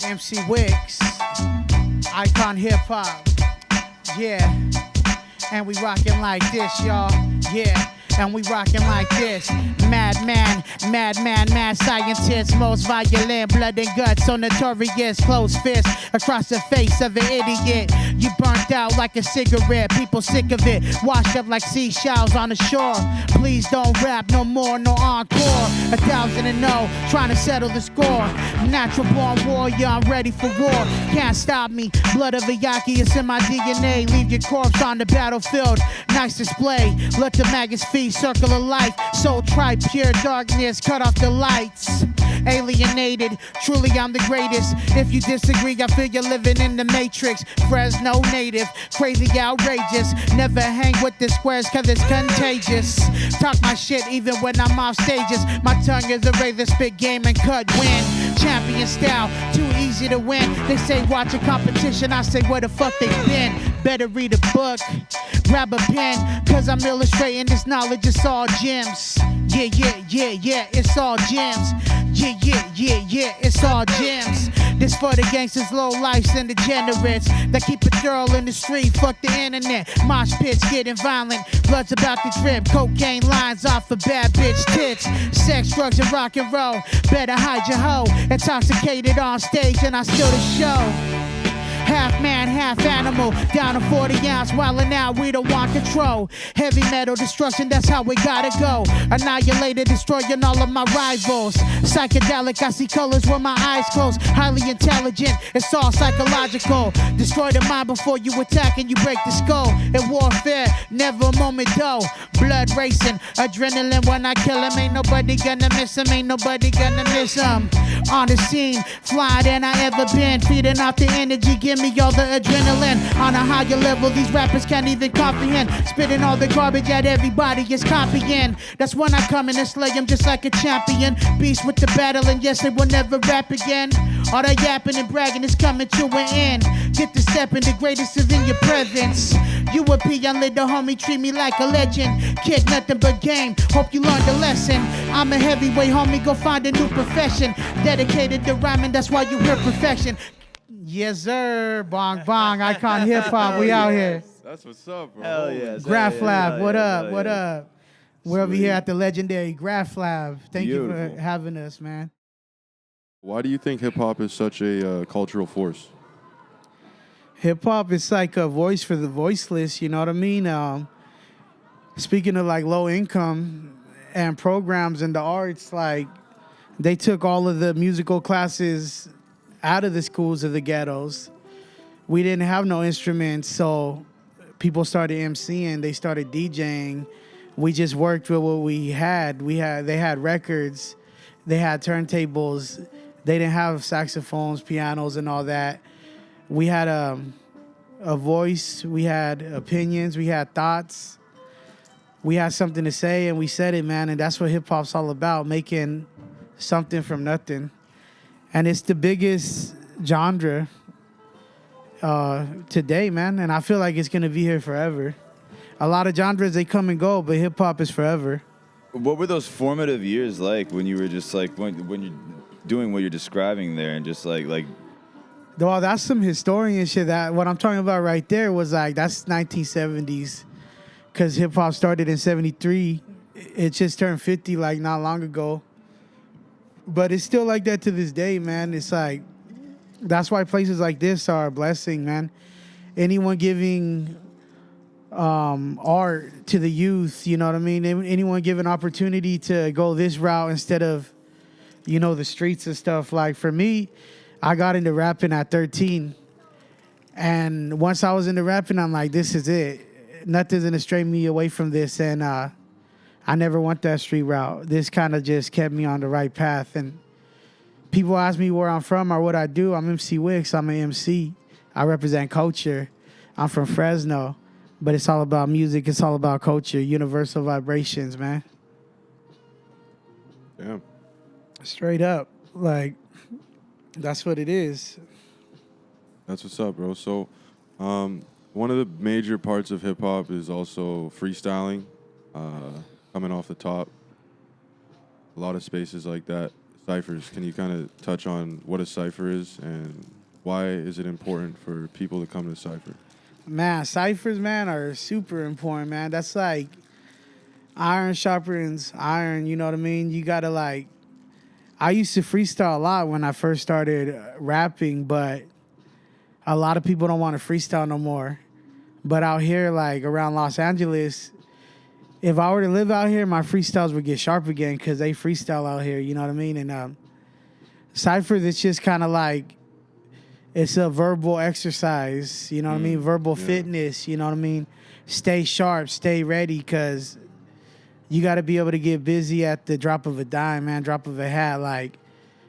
MC Wicks, Icon Hip Hop, yeah. And we rockin' like this, y'all, yeah. And we rockin' like this. Madman, mad scientist, most violent, blood and guts, so notorious, closed fist across the face of an idiot. You burnt out like a cigarette, people sick of it, washed up like seashells on the shore. Please don't rap no more, no encore. 1,000-0, trying to settle the score. Natural born warrior, I'm ready for war. Can't stop me, blood of a Yaki, it's in my DNA. Leave your corpse on the battlefield, nice display. Let the maggots feed, circle of life. So try pure darkness, cut off the lights. Alienated, truly I'm the greatest. If you disagree, I feel you're living in the Matrix. Fresno native, crazy outrageous. Never hang with the squares cause it's contagious. Talk my shit even when I'm off stages. My tongue is a razor, spit game and cut win. Champion style, too easy to win. They say watch a competition, I say where the fuck they been. Better read a book, grab a pen, cause I'm illustrating this knowledge, it's all gems. Yeah, it's all gems. Yeah, it's all gems. This for the gangsters, low lifes, and degenerates that keep it thorough in the street, fuck the internet. Mosh pits getting violent, blood's about to drip. Cocaine lines off of bad bitch tits. Sex, drugs, and rock and roll. Better hide your hoe. Intoxicated on stage, and I still the show. Half man, half animal, down to 40 ounce, wildin' out, we don't want control. Heavy metal destruction, that's how we gotta go. Annihilated, destroying all of my rivals. Psychedelic, I see colors when my eyes close. Highly intelligent, it's all psychological. Destroy the mind before you attack and you break the skull. In warfare, never a moment though. Blood racing, adrenaline when I kill him. Ain't nobody gonna miss him, ain't nobody gonna miss him. On the scene, flyer than I ever been. Feeding off the energy, give me all the adrenaline. On a higher level, these rappers can't even comprehend. Spitting all the garbage at everybody is copying. That's when I come in and slay them just like a champion. Beast with the battle, and yes, they will never rap again. All that yapping and bragging is coming to an end. Get the stepping, the greatest is in your presence. You a peon, little homie, treat me like a legend. Kid, nothing but game, hope you learned a lesson. I'm a heavyweight, homie, go find a new profession. Dedicated to rhyming, that's why you hear perfection. Yes, sir. Bong, bong. Icon Hip Hop. We out here. That's what's up, bro. Hell yes. Graff Lab. What up? What yeah. up? We're over here at the legendary Graff Lab. Thank you Beautiful. for having us, man. Why do you think hip-hop is such a cultural force? Hip hop is like a voice for the voiceless. You know what I mean? Speaking of like low income and programs in the arts, like they took all of the musical classes out of the schools of the ghettos. We didn't have no instruments, so people started MCing, they started DJing. We just worked with what we had. They had records, they had turntables, they didn't have saxophones, pianos, and all that. We had a voice, we had opinions, we had thoughts, we had something to say, and we said it, man. And that's what hip hop's all about, making something from nothing. And it's the biggest genre today, man. And I feel like it's going to be here forever. A lot of genres, they come and go, but hip-hop is forever. What were those formative years like when you were just like, when you're doing what you're describing there and just like... Well, that's some historian shit. That what I'm talking about right there was like, that's 1970s. Because hip-hop started in 73. It just turned 50 like not long ago. But it's still like that to this day, man. It's like, that's why places like this are a blessing, man. Anyone giving art to the youth, you know what I mean? Anyone giving opportunity to go this route instead of, you know, the streets and stuff. Like for me, I got into rapping at 13. And once I was into rapping, I'm like, this is it. Nothing's going to stray me away from this. And I never went that street route. This kind of just kept me on the right path. And people ask me where I'm from or what I do. I'm MC Wicks. I'm an MC. I represent culture. I'm from Fresno. But it's all about music. It's all about culture. Universal vibrations, man. Yeah. Straight up. Like, that's what it is. That's what's up, bro. So, one of the major parts of hip-hop is also freestyling. Coming off the top. A lot of spaces like that. ciphers. Can you kind of touch on what a cipher is and why is it important for people to come to cipher? Man, ciphers, man, are super important, man. That's like iron sharpens iron, you know what I mean? You gotta like, I used to freestyle a lot when I first started rapping, but a lot of people don't want to freestyle no more. But out here, like around Los Angeles, if I were to live out here, my freestyles would get sharp again because they freestyle out here, you know what I mean? And ciphers, it's just kind of like, it's a verbal exercise, you know what I mean? Verbal fitness, you know what I mean? Stay sharp, stay ready, because you got to be able to get busy at the drop of a dime, man, drop of a hat, like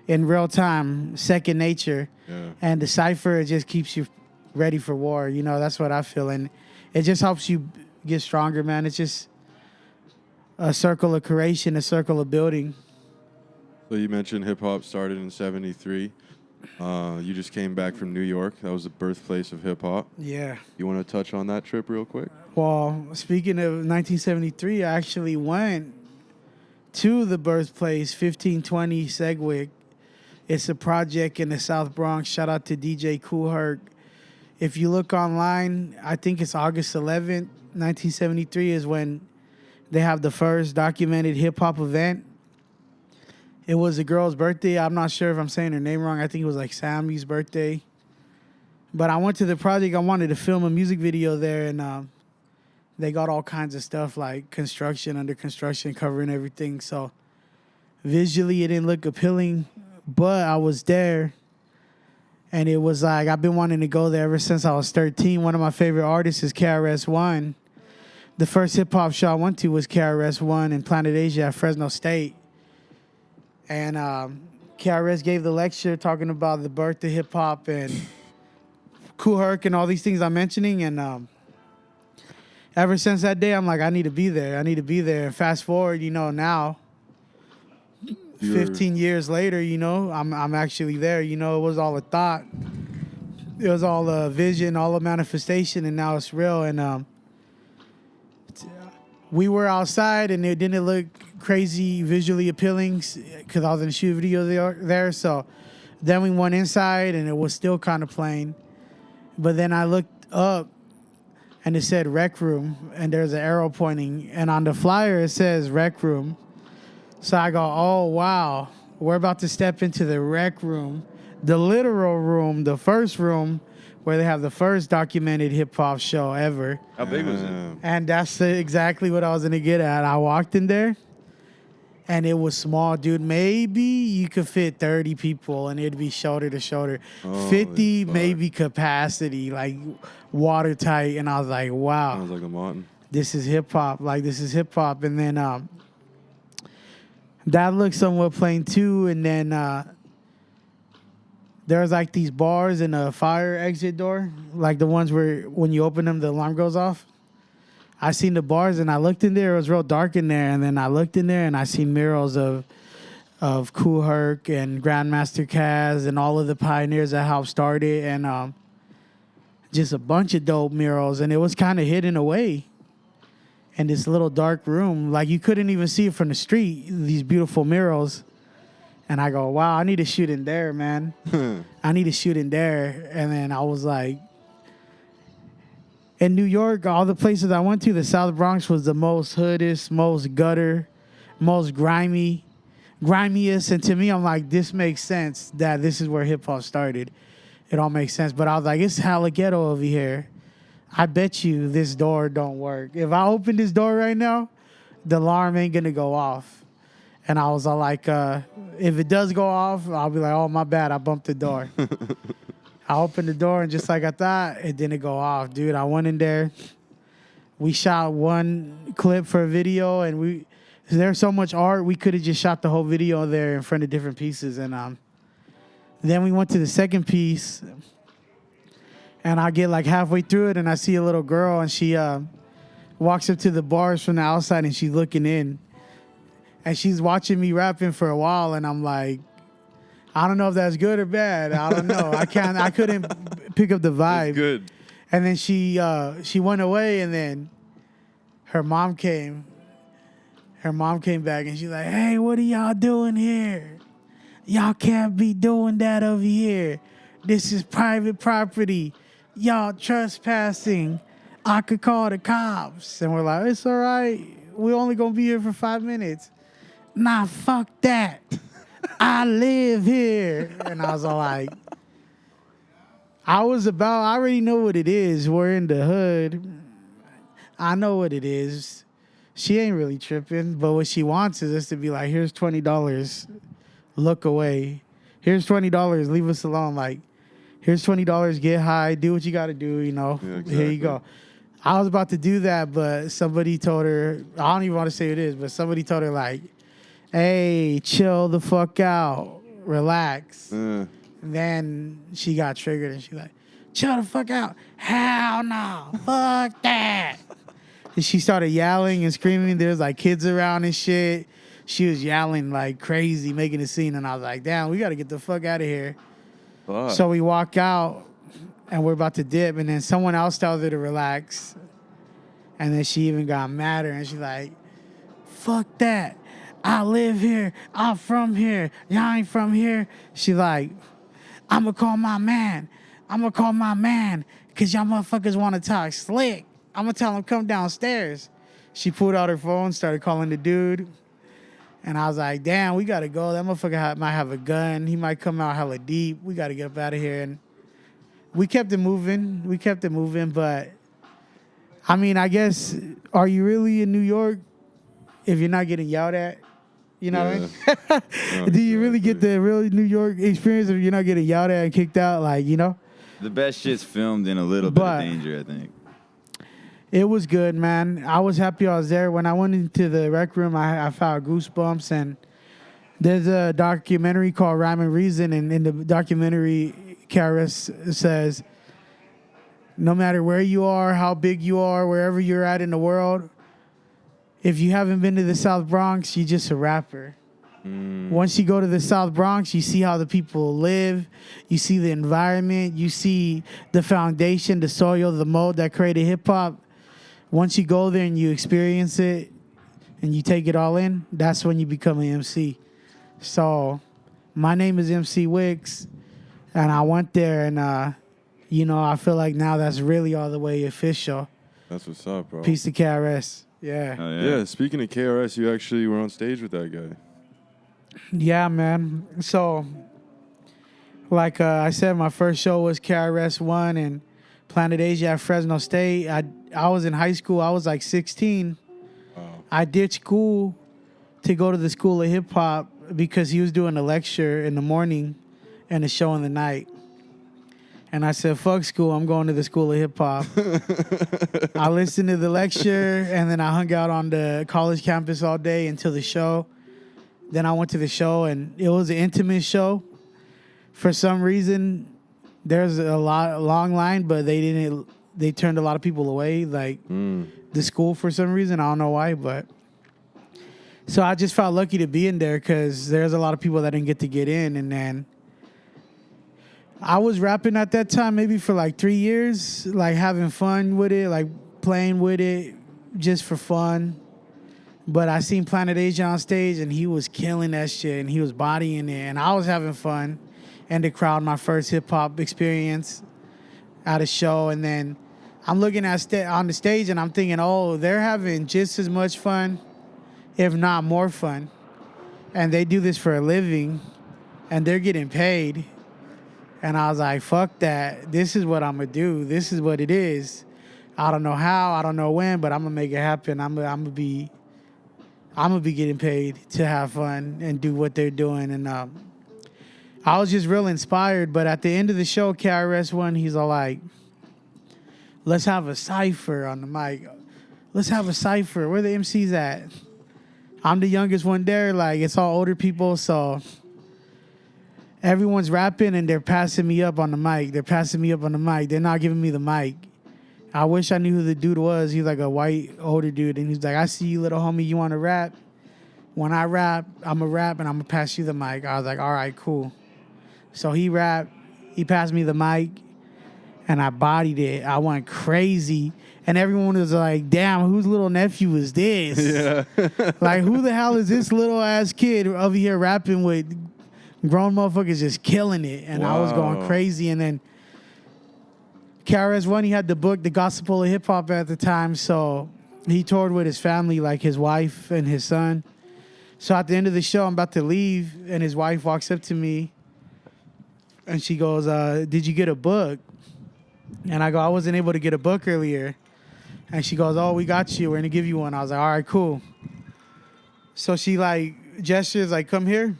in real time, second nature. Yeah. And the cipher, it just keeps you ready for war, you know? That's what I feel. And it just helps you get stronger, man. It's just a circle of creation, a circle of building. So you mentioned hip hop started in '73. You just came back from New York. That was the birthplace of hip hop. Yeah. You want to touch on that trip real quick? Well, speaking of 1973, I actually went to the birthplace, 1520 Segwick. It's a project in the South Bronx. Shout out to DJ Kool Herc. If you look online, I think it's August 11th, 1973 is when they have the first documented hip-hop event. It was a girl's birthday. I'm not sure if I'm saying her name wrong. I think it was like Sammy's birthday. But I went to the project. I wanted to film a music video there, and they got all kinds of stuff like construction, under construction, covering everything. So visually, it didn't look appealing, but I was there. And it was like, I've been wanting to go there ever since I was 13. One of my favorite artists is KRS-One. The first hip-hop show I went to was KRS-One in Planet Asia at Fresno State. And KRS gave the lecture talking about the birth of hip-hop and Kool Herc and all these things I'm mentioning. And ever since that day, I'm like, I need to be there. I need to be there. And fast forward, you know, now, 15 years later, you know, I'm actually there. You know, it was all a thought. It was all a vision, all a manifestation, and now it's real. And we were outside, and it didn't look crazy visually appealing because I was in a shoot video there. So then we went inside, and it was still kind of plain. But then I looked up, and it said rec room, and there's an arrow pointing. And on the flyer, it says rec room. So I go, oh, wow, we're about to step into the rec room, the literal room, the first room where they have the first documented hip-hop show ever. How big was it? And that's exactly what I was going to get at. I walked in there, and it was small, dude. Maybe you could fit 30 people, and it'd be shoulder to shoulder. 50 maybe capacity, like watertight. And I was like, wow. Sounds like a mountain. This is hip-hop. Like, this is hip-hop. And then that looked somewhat plain, too. And then there was, like, these bars and a fire exit door, like the ones where when you open them, the alarm goes off. I seen the bars, and I looked in there. It was real dark in there. And then I looked in there, and I seen murals of Kool Herc and Grandmaster Caz and all of the pioneers that helped start it, and just a bunch of dope murals. And it was kind of hidden away in this little dark room. Like, you couldn't even see it from the street, these beautiful murals. And I go, wow, I need to shoot in there, man. I need to shoot in there. And then I was like, in New York, all the places I went to, the South Bronx was the most hoodest, most gutter, most grimiest. And to me, I'm like, this makes sense that this is where hip-hop started. It all makes sense. But I was like, it's hella ghetto over here. I bet you this door don't work. If I open this door right now, the alarm ain't going to go off. And I was all like, if it does go off, I'll be like, oh, my bad, I bumped the door. I opened the door, and just like I thought, it didn't go off. Dude, I went in there. We shot one clip for a video, and there's so much art, we could have just shot the whole video there in front of different pieces. And then we went to the second piece, and I get like halfway through it, and I see a little girl, and she walks up to the bars from the outside, and she's looking in. And she's watching me rapping for a while, and I'm like, I don't know if that's good or bad. I don't know. I couldn't pick up the vibe. It's good. And then she went away, and then her mom came. Her mom came back, and she's like, hey, what are y'all doing here? y'all can't be doing that over here. This is private property. Y'all trespassing. I could call the cops. And we're like, it's all right. We're only going to be here for 5 minutes. Nah, fuck that. I live here. And I was all like, I already know what it is. We're in the hood. I know what it is. She ain't really tripping, but what she wants is us to be like, here's $20. Look away. Here's $20. Leave us alone. Like, here's $20. Get high. Do what you got to do, you know. Yeah, exactly. Here you go. I was about to do that, but somebody told her, I don't even want to say who it is, but somebody told her, like, hey, chill the fuck out. Relax. And then she got triggered and she like, chill the fuck out. Hell no. Fuck that. And she started yelling and screaming. There's like kids around and shit. She was yelling like crazy, making a scene. And I was like, damn, we got to get the fuck out of here. Fuck. So we walk out and we're about to dip. And then someone else tells her to relax. And then she even got madder. And she's like, fuck that. I live here. I'm from here. Y'all ain't from here. She like, I'm going to call my man. I'm going to call my man because y'all motherfuckers want to talk slick. I'm going to tell him come downstairs. She pulled out her phone, started calling the dude. And I was like, damn, we got to go. That motherfucker might have a gun. He might come out hella deep. We got to get up out of here. And we kept it moving. But, I mean, I guess, are you really in New York if you're not getting yelled at? You know what I mean? No, Do you really get the real New York experience if you're not getting yelled at and kicked out? Like, you know? The best shit's filmed in a little bit of danger, I think. It was good, man. I was happy I was there. When I went into the rec room, I felt goosebumps. And there's a documentary called Rhyme and Reason. And in the documentary, KRS says, no matter where you are, how big you are, wherever you're at in the world, if you haven't been to the South Bronx, you're just a rapper. Once you go to the South Bronx, you see how the people live. You see the environment. You see the foundation, the soil, the mold that created hip-hop. Once you go there and you experience it and you take it all in, that's when you become an MC. So my name is MC Wicks, and I went there, and, you know, I feel like now that's really all the way official. That's what's up, bro. Peace to KRS. Yeah. Oh, Yeah, speaking of KRS, you actually were on stage with that guy. Yeah, man. So, like I said, my first show was KRS One and Planet Asia at Fresno State. I was in high school. I was like 16. Wow. I ditched school to go to the School of Hip Hop because he was doing a lecture in the morning and a show in the night. And I said, fuck school, I'm going to the School of Hip Hop. I listened to the lecture, and then I hung out on the college campus all day until the show. Then I went to the show, and it was an intimate show. For some reason, there's a long line, but they turned a lot of people away, like the school for some reason. I don't know why, but. So I just felt lucky to be in there because there's a lot of people that didn't get in, and then I was rapping at that time maybe for like 3 years, like having fun with it, like playing with it just for fun. But I seen Planet Asia on stage, and he was killing that shit, and he was bodying it, and I was having fun. And the crowd, my first hip-hop experience at a show. And then I'm looking at on the stage, and I'm thinking, oh, they're having just as much fun, if not more fun. And they do this for a living, and they're getting paid. And I was like, fuck that. This is what I'm going to do. This is what it is. I don't know how. I don't know when, but I'm going to make it happen. I'm going to be getting paid to have fun and do what they're doing. And I was just real inspired. But at the end of the show, KRS One, he's all like, let's have a cypher on the mic. Let's have a cypher. Where the MCs at? I'm the youngest one there. Like, it's all older people, so everyone's rapping, and they're passing me up on the mic. They're not giving me the mic. I wish I knew who the dude was. He's like a white, older dude, and he's like, I see you, little homie. You want to rap? When I rap, I'm going to rap, and I'm going to pass you the mic. I was like, all right, cool. So he rapped. He passed me the mic, and I bodied it. I went crazy, and everyone was like, damn, whose little nephew is this? Yeah. Like, who the hell is this little-ass kid over here rapping with Grown motherfuckers just killing it, and I was going Wow. crazy. And then KRS-One, he had the book, The Gospel of Hip Hop at the time, so he toured with his family, like his wife and his son. So at the end of the show, I'm about to leave, and his wife walks up to me, and she goes, did you get a book? And I go, I wasn't able to get a book earlier. And she goes, oh, we got you. We're going to give you one. I was like, all right, cool. So she, like, gestures, like, come here.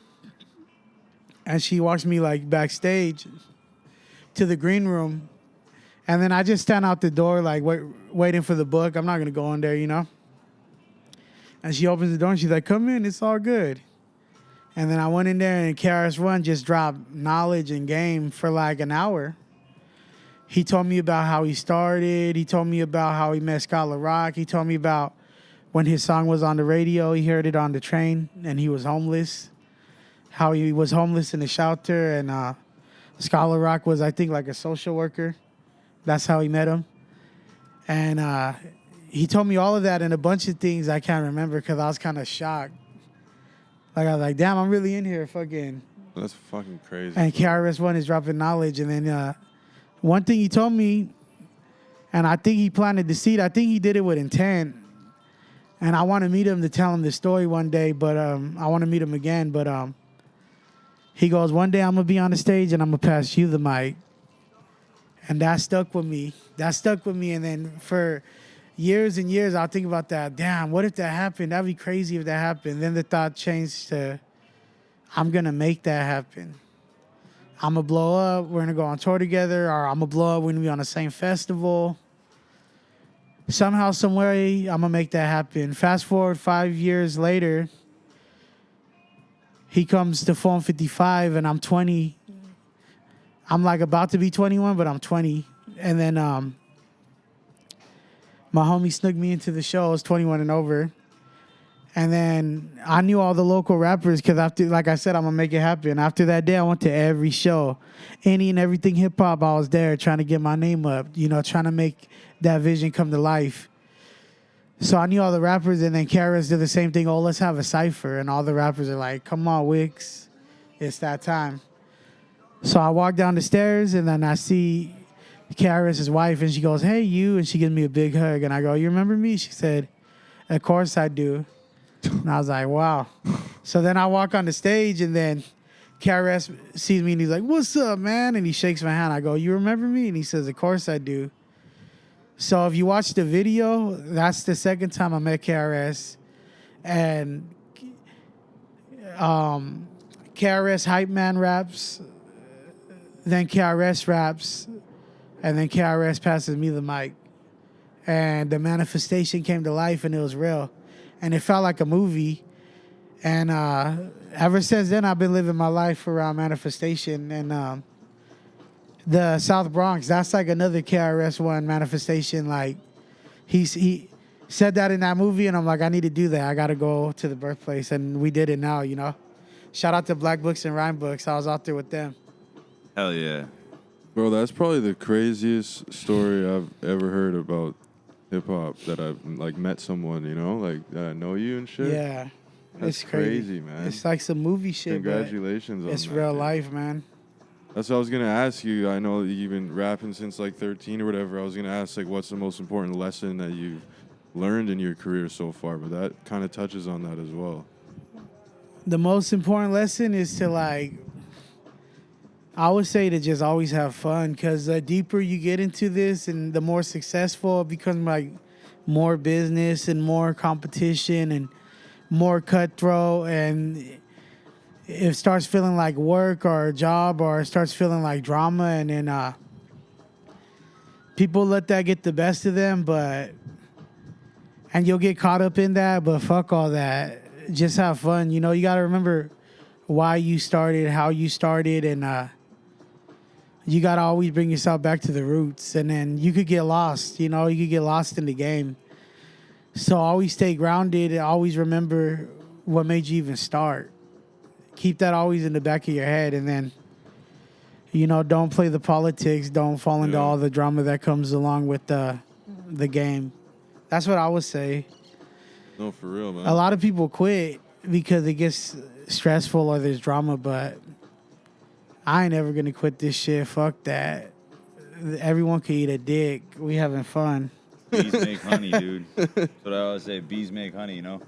And she walks me, like, backstage to the green room. And then I just stand out the door, like, waiting for the book. I'm not going to go in there, you know? And she opens the door, and she's like, come in. It's all good. And then I went in there, and KRS-One just dropped knowledge and game for, like, an hour. He told me about how he started. He told me about how he met Scholar Rock. He told me about when his song was on the radio, he heard it on the train, and he was homeless. How he was homeless in a shelter, and Scholar Rock was, I think, like a social worker. That's how he met him. And he told me all of that and a bunch of things I can't remember because I was kind of shocked. Like, I was like, damn, I'm really in here fucking. That's fucking crazy. And KRS-One is dropping knowledge. And then one thing he told me, and I think he planted the seed, I think he did it with intent. And I want to meet him to tell him the story one day, but I want to meet him again. But he goes, one day I'm going to be on the stage and I'm going to pass you the mic. And that stuck with me. And then for years and years, I'll think about that. Damn, what if that happened? That'd be crazy if that happened. Then the thought changed to, I'm going to make that happen. I'm going to blow up. We're going to go on tour together. Or I'm going to blow up. We're going to be on the same festival. Somehow, some way, I'm going to make that happen. Fast forward 5 years later, he comes to Phone 55, and I'm 20. I'm like about to be 21, but I'm 20. And then my homie snuck me into the show. I was 21 and over. And then I knew all the local rappers because after, like I said, I'm going to make it happen. After that day, I went to every show. Any and everything hip-hop, I was there trying to get my name up, you know, trying to make that vision come to life. So I knew all the rappers, and then KRS did the same thing. Oh, let's have a cypher. And all the rappers are like, come on, Wicks. It's that time. So I walk down the stairs, and then I see KRS's wife, and she goes, hey, you. And she gives me a big hug. And I go, you remember me? She said, of course I do. And I was like, wow. So then I walk on the stage, and then KRS sees me, and he's like, what's up, man? And he shakes my hand. I go, you remember me? And he says, of course I do. So if you watch the video, that's the second time I met KRS. And KRS Hype Man raps, then KRS raps, and then KRS passes me the mic. And the manifestation came to life, and it was real. And it felt like a movie. And ever since then, I've been living my life around manifestation. And the South Bronx, that's like another KRS-One manifestation. Like, he said that in that movie, and I'm like, I need to do that. I got to go to the birthplace. And we did it now, you know. Shout out to Black Books and Rhyme Books. I was out there with them. Hell yeah. Bro, that's probably the craziest story I've ever heard about hip-hop, that I've, like, met someone, you know, like, that I know you and shit. Yeah. That's It's crazy, man. It's like some movie shit. Congratulations on It's that, real dude. life, man. That's what I was going to ask you. I know that you've been rapping since, like, 13 or whatever. I was going to ask, like, what's the most important lesson that you've learned in your career so far? But that kind of touches on that as well. The most important lesson is to, like, I would say to just always have fun, because the deeper you get into this and the more successful it becomes, like more business and more competition and more cutthroat, and it starts feeling like work or a job, or it starts feeling like drama, and then people let that get the best of them, and you'll get caught up in that, but fuck all that. Just have fun. You know, you got to remember why you started, how you started, and you got to always bring yourself back to the roots. And then you could get lost, you know, you could get lost in the game. So always stay grounded and always remember what made you even start. Keep that always in the back of your head. And then, you know, don't play the politics. Don't fall into all the drama that comes along with the game. That's what I would say. No, for real, man. A lot of people quit because it gets stressful or there's drama, but I ain't ever gonna quit this shit. Fuck that. Everyone can eat a dick. We having fun. Bees make honey, dude. That's what I always say. Bees make honey, you know?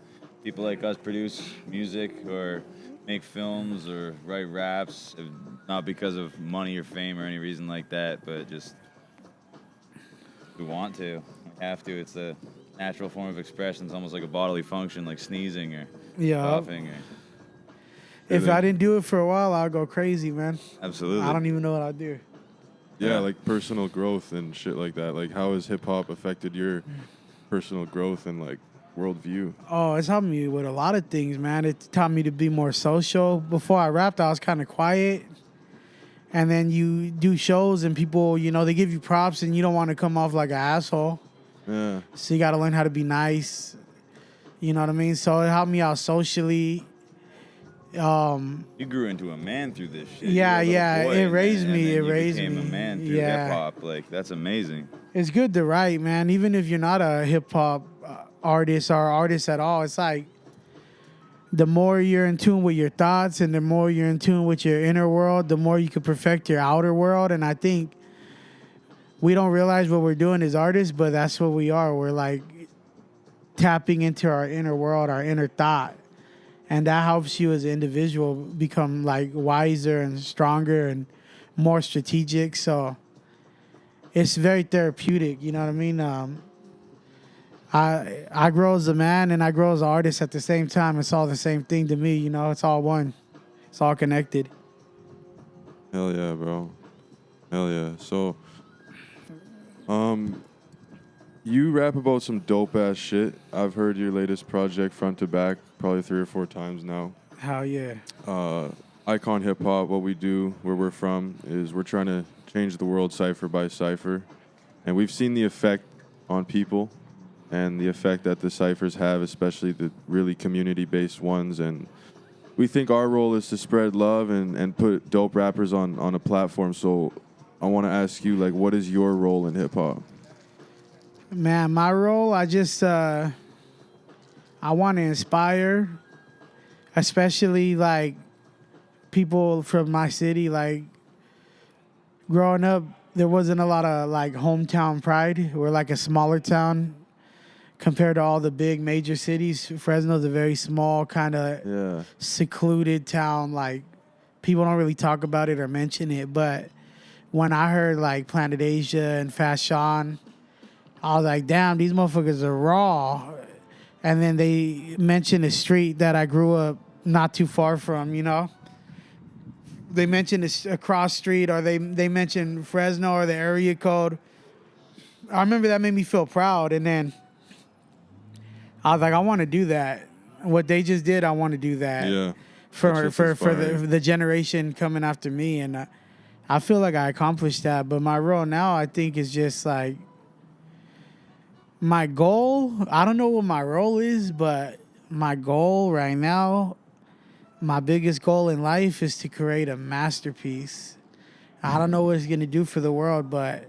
People like us produce music or make films or write raps, not because of money or fame or any reason like that, but just we want to. We have to. It's a natural form of expression. It's almost like a bodily function, like sneezing or coughing. If I didn't do it for a while, I'd go crazy, man. Absolutely. I don't even know what I'd do. Yeah, like personal growth and shit like that. Like, how has hip hop affected your personal growth and like worldview? Oh, it's helped me with a lot of things, man. It taught me to be more social. Before I rapped, I was kind of quiet. And then you do shows and people, you know, they give you props and you don't want to come off like an asshole. Yeah. So you got to learn how to be nice. You know what I mean? So it helped me out socially. You grew into a man through this shit. Yeah, You were a little boy it and raised then- me. and then It you raised became me. a man through Yeah. hip hop. Like, that's amazing. It's good to write, man. Even if you're not a hip hop artist or artist at all, it's like the more you're in tune with your thoughts and the more you're in tune with your inner world, the more you can perfect your outer world. And I think we don't realize what we're doing as artists, but that's what we are. We're like tapping into our inner world, our inner thought. And that helps you as an individual become like wiser and stronger and more strategic. So it's very therapeutic, you know what I mean? I grow as a man and I grow as an artist at the same time. It's all the same thing to me, you know? It's all one. It's all connected. Hell yeah, bro. Hell yeah. So, you rap about some dope ass shit. I've heard your latest project front to back probably 3 or 4 times now. Hell yeah. Icon Hip Hop, what we do, where we're from, is we're trying to change the world cipher by cipher. And we've seen the effect on people and the effect that the ciphers have, especially the really community-based ones. And we think our role is to spread love and put dope rappers on a platform. So I want to ask you, like, what is your role in hip-hop? Man, my role, I want to inspire, especially like people from my city. Like growing up, there wasn't a lot of like hometown pride. We're like a smaller town compared to all the big major cities. Fresno's a very small, kind of secluded town. Like people don't really talk about it or mention it. But when I heard like Planet Asia and Fashion, I was like, damn, these motherfuckers are raw. And then they mentioned a street that I grew up not too far from, you know? They mentioned a cross street, or they mentioned Fresno or the area code. I remember that made me feel proud. And then I was like, I want to do that. What they just did, I want to do that. Yeah. For the generation coming after me. And I feel like I accomplished that. But my role now, I think, is just like, my goal, I don't know what my role is, but my goal right now, my biggest goal in life is to create a masterpiece. I don't know what it's going to do for the world, but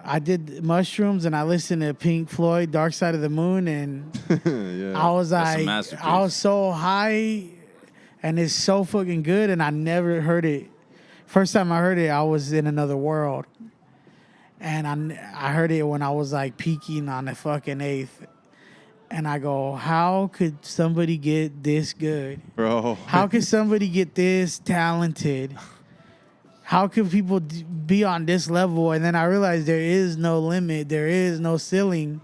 I did mushrooms and I listened to Pink Floyd, Dark Side of the Moon, and Yeah. I was That's a like, masterpiece. I was so high, and it's so fucking good, and I never heard it. First time I heard it, I was in another world. And I heard it when I was like peaking on the fucking 8th. And I go, how could somebody get this good? Bro. How could somebody get this talented? How could people be on this level? And then I realized there is no limit. There is no ceiling.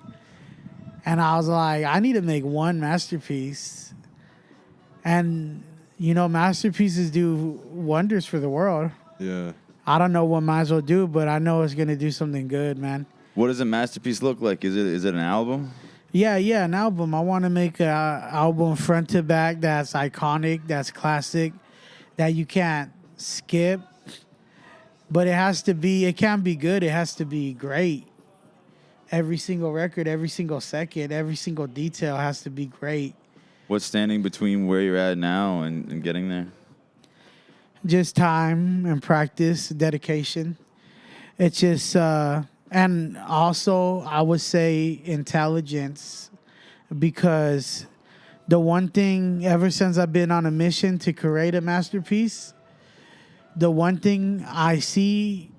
And I was like, I need to make one masterpiece. And, you know, masterpieces do wonders for the world. Yeah. I don't know what mine as well do, but I know it's gonna do something good, man. What does a masterpiece look like? Is it an album? Yeah, an album. I want to make an album front to back that's iconic, that's classic, that you can't skip. But it can't be good. It has to be great. Every single record, every single second, every single detail has to be great. What's standing between where you're at now and getting there? Just time and practice, dedication. It's just, and also I would say intelligence, because the one thing ever since I've been on a mission to create a masterpiece, the one thing I see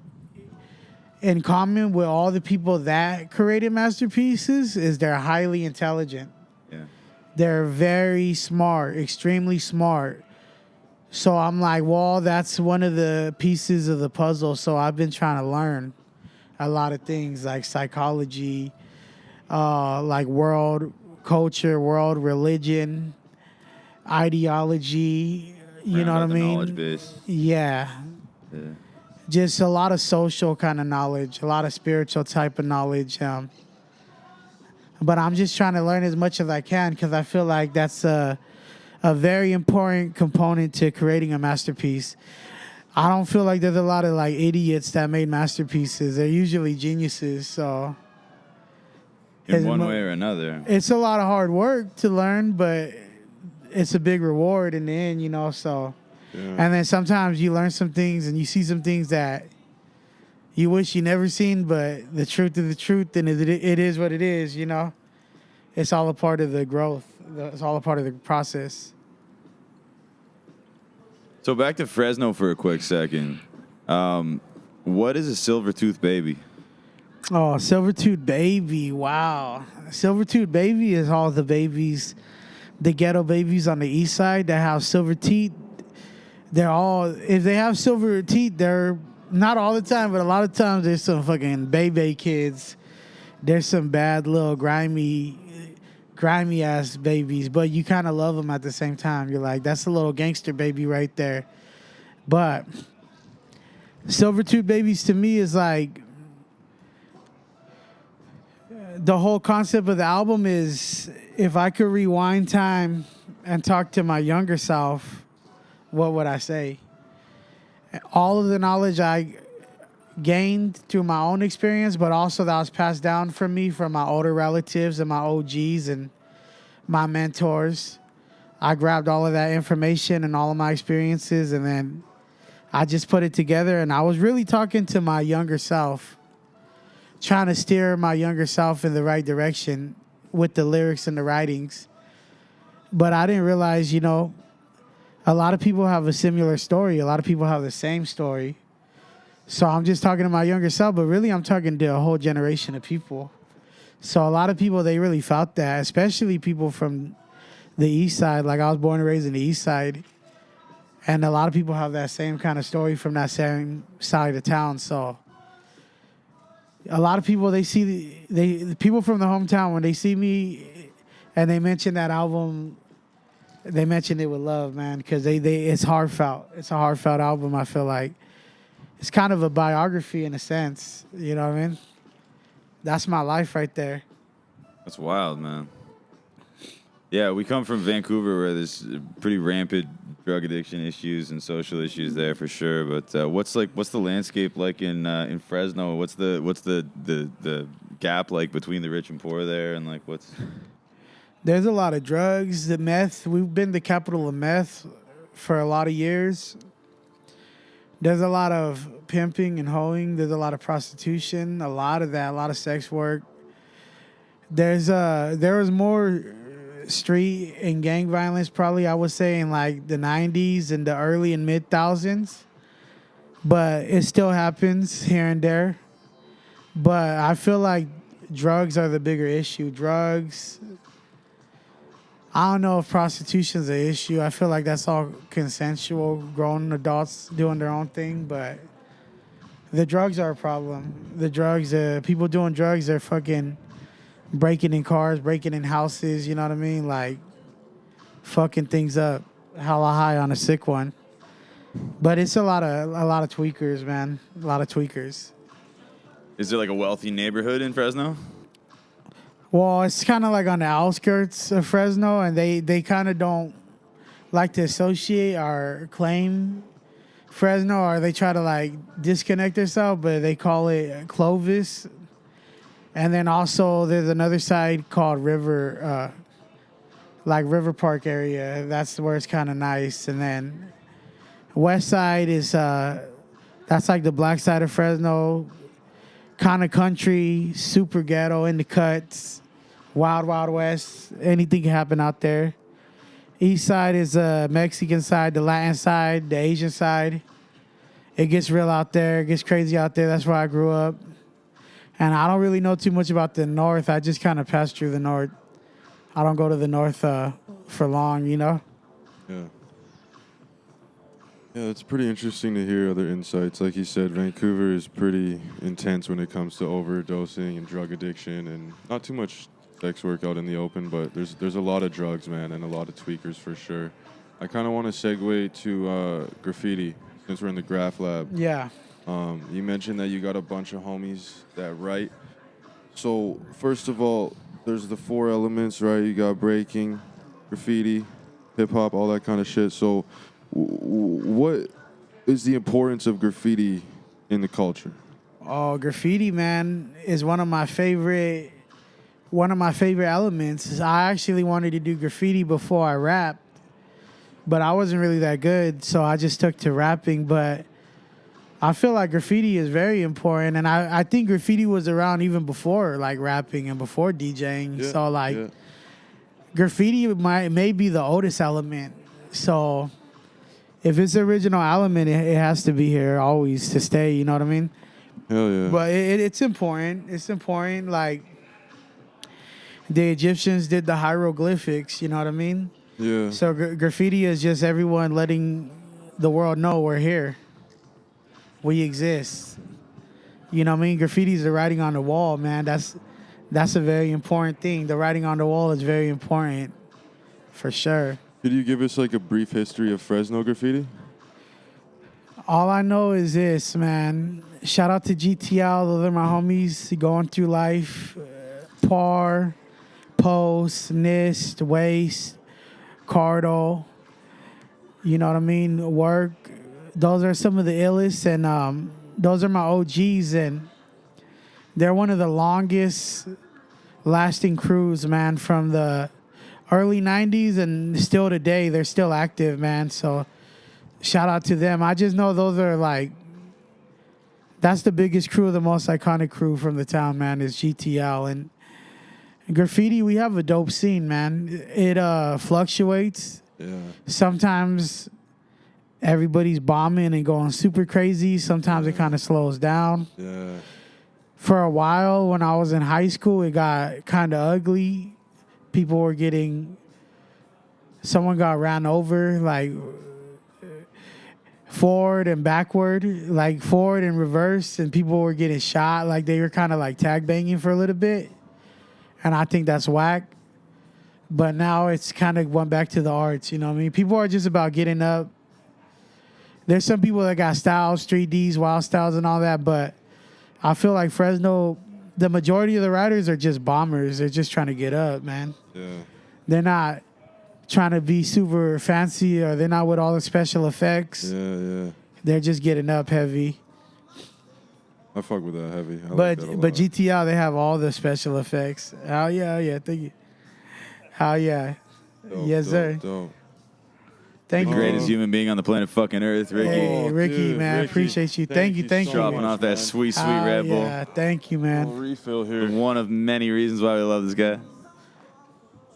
in common with all the people that created masterpieces is they're highly intelligent. Yeah. They're very smart, extremely smart. So I'm like, well, that's one of the pieces of the puzzle. So I've been trying to learn a lot of things like psychology, like world culture, world religion, ideology. You know what I mean? Knowledge base. Yeah. Yeah. Just a lot of social kind of knowledge, a lot of spiritual type of knowledge. But I'm just trying to learn as much as I can because I feel like that's a very important component to creating a masterpiece. I don't feel like there's a lot of like idiots that made masterpieces. They're usually geniuses. So In one way or another. it's a lot of hard work to learn, but it's a big reward in the end, you know. So. Yeah. And then sometimes you learn some things and you see some things that you wish you never seen, but the truth is the truth, and it is what it is, you know? It's all a part of the growth. It's all a part of the process. So back to Fresno for a quick second. What is a silver-tooth baby? Oh, Silvertooth Baby. Wow. Silvertooth Baby is all the babies, the ghetto babies on the east side that have silver teeth. They're all, if they have silver teeth, they're not all the time, but a lot of times there's some fucking baby kids. There's some bad little grimy ass babies, but you kind of love them at the same time. You're like, that's a little gangster baby right there. But Silvertooth Babies to me is like, the whole concept of the album is if I could rewind time and talk to my younger self, what would I say? All of the knowledge I gained through my own experience, but also that was passed down from me from my older relatives and my OGs and my mentors. I grabbed all of that information and all of my experiences, and then I just put it together, and I was really talking to my younger self, trying to steer my younger self in the right direction with the lyrics and the writings. But I didn't realize, you know, a lot of people have a similar story. A lot of people have the same story. So I'm just talking to my younger self, but really I'm talking to a whole generation of people. So a lot of people, they really felt that, especially people from the east side. Like I was born and raised in the east side. And a lot of people have that same kind of story from that same side of town. So a lot of people, they see, the people from the hometown, when they see me and they mention that album, they mentioned it with love, man, because it's heartfelt. It's a heartfelt album, I feel like. It's kind of a biography in a sense, you know what I mean? That's my life right there. That's wild, man. Yeah, we come from Vancouver where there's pretty rampant drug addiction issues and social issues there for sure. But what's the landscape like in Fresno? What's the gap like between the rich and poor there, and like what's... There's a lot of drugs, the meth. We've been the capital of meth for a lot of years. There's a lot of pimping and hoeing. There's a lot of prostitution, a lot of that, a lot of sex work. There was more street and gang violence probably, I would say, in like the 90s and the early and mid thousands. But it still happens here and there. But I feel like drugs are the bigger issue. Drugs... I don't know if prostitution's an issue. I feel like that's all consensual, grown adults doing their own thing, but the drugs are a problem. The drugs, people doing drugs, they're fucking breaking in cars, breaking in houses, you know what I mean? Like, fucking things up, hella high on a sick one. But it's a lot of tweakers, man. A lot of tweakers. Is there like a wealthy neighborhood in Fresno? Well, it's kind of like on the outskirts of Fresno, and they kind of don't like to associate or claim Fresno, or they try to like disconnect themselves, but they call it Clovis. And then also there's another side called River, like River Park area. That's where it's kind of nice. And then west side is, that's like the black side of Fresno, kind of country, super ghetto, in the cuts. Wild, Wild West. Anything can happen out there. East side is the Mexican side, the Latin side, the Asian side. it gets real out there. It gets crazy out there. That's where I grew up. And I don't really know too much about the north. I just kind of pass through the north. I don't go to the north for long, you know? Yeah. Yeah, it's pretty interesting to hear other insights. Like you said, Vancouver is pretty intense when it comes to overdosing and drug addiction, and not too much sex work out in the open, but there's a lot of drugs, man, and a lot of tweakers for sure. I kind of want to segue to graffiti, since we're in the Graff Lab. Yeah. You mentioned that you got a bunch of homies that write. So, first of all, there's the 4 elements, right? You got breaking, graffiti, hip-hop, all that kind of shit. So, what is the importance of graffiti in the culture? Oh, graffiti, man, is one of my favorite elements. I actually wanted to do graffiti before I rapped, but I wasn't really that good, so I just took to rapping. But I feel like graffiti is very important, and I think graffiti was around even before like rapping and before DJing. Yeah, So like yeah. graffiti may be the oldest element. So if it's the original element, it has to be here always to stay. You know what I mean? Hell yeah. But it's important. It's important. Like the Egyptians did the hieroglyphics. You know what I mean? Yeah. So graffiti is just everyone letting the world know we're here. We exist. You know what I mean? Graffiti is the writing on the wall, man. That's a very important thing. The writing on the wall is very important, for sure. Could you give us like a brief history of Fresno graffiti? All I know is this, man. Shout out to GTL. Those are my homies going through life. Par, Post, NIST, Waste, Cardo. You know what I mean? Work. Those are some of the illest, and those are my OGs, and they're one of the longest lasting crews, man, from the early 90s and still today. They're still active, man. So shout out to them. I just know those are like, that's the biggest crew, the most iconic crew from the town, man, is GTL. And graffiti, we have a dope scene, man. It fluctuates. Yeah. Sometimes everybody's bombing and going super crazy. Sometimes it kind of slows down. Yeah. For a while, when I was in high school, it got kind of ugly. People were someone got ran over, like forward and backward, like forward and reverse, and people were getting shot. Like they were kind of like tag banging for a little bit. And I think that's whack. But now it's kind of went back to the arts, you know what I mean? People are just about getting up. There's some people that got styles, 3Ds, wild styles and all that, but I feel like Fresno, the majority of the writers are just bombers. They're just trying to get up, man. Yeah. They're not trying to be super fancy, or they're not with all the special effects. Yeah, yeah. They're just getting up heavy. I fuck with that heavy. I like But that a lot. GTL, they have all the special effects. Oh yeah, thank you. Oh yeah. Dope, Yes, dope, sir. Dope. Thank you. Greatest human being on the planet fucking Earth, Ricky. Hey, Oh, Ricky, dude, man. Ricky, Appreciate you. thank you Thank so you. Dropping much, off that man. sweet Oh, Red Bull. Yeah, thank you, Little man. refill here. One of many reasons why we love this guy.